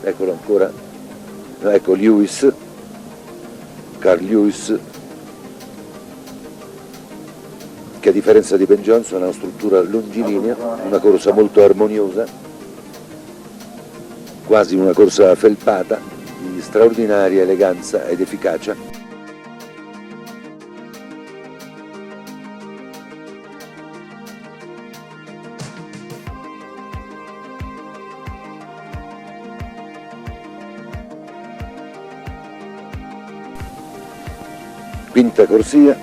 eccolo ancora, ecco Lewis, Carl Lewis, che a differenza di Ben Johnson ha una struttura longilinea, una corsa molto armoniosa, quasi una corsa felpata di straordinaria eleganza ed efficacia. Quinta corsia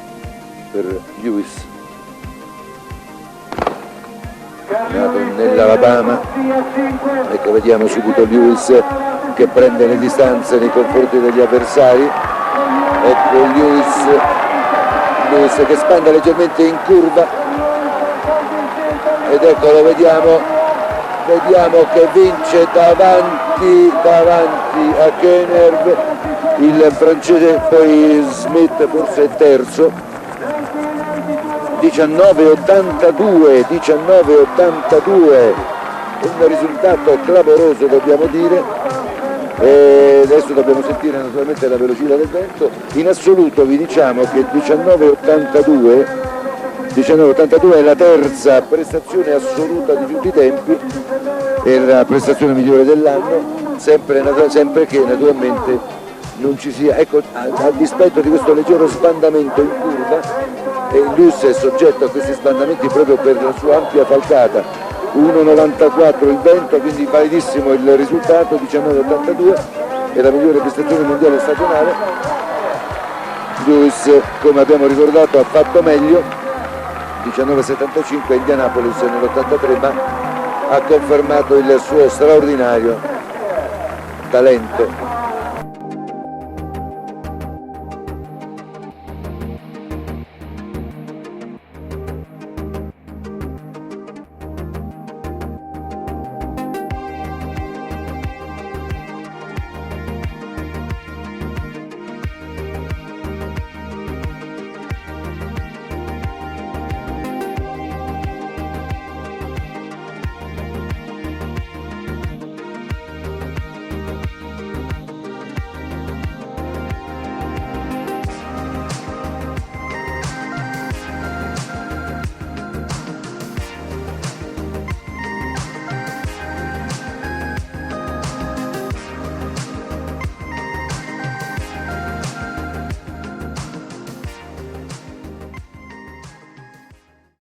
per Lewis, nato nell'Alabama. Ecco, vediamo subito Lewis che prende le distanze nei confronti degli avversari. Ecco Lewis che spanda leggermente in curva, ed eccolo, vediamo che vince davanti a Koenig, il francese, poi Smith forse è terzo. 19,82, un risultato clamoroso, dobbiamo dire, e adesso dobbiamo sentire naturalmente la velocità del vento. In assoluto vi diciamo che 19,82 è la terza prestazione assoluta di tutti i tempi, è la prestazione migliore dell'anno, sempre che naturalmente non ci sia, ecco, a dispetto di questo leggero sbandamento in curva, e Lewis è soggetto a questi sbandamenti proprio per la sua ampia falcata. 1,94 il vento, quindi validissimo il risultato. 19,82 è la migliore prestazione mondiale stagionale. Lewis, come abbiamo ricordato, ha fatto meglio, 19,75 Indianapolis nell'83, ma ha confermato il suo straordinario talento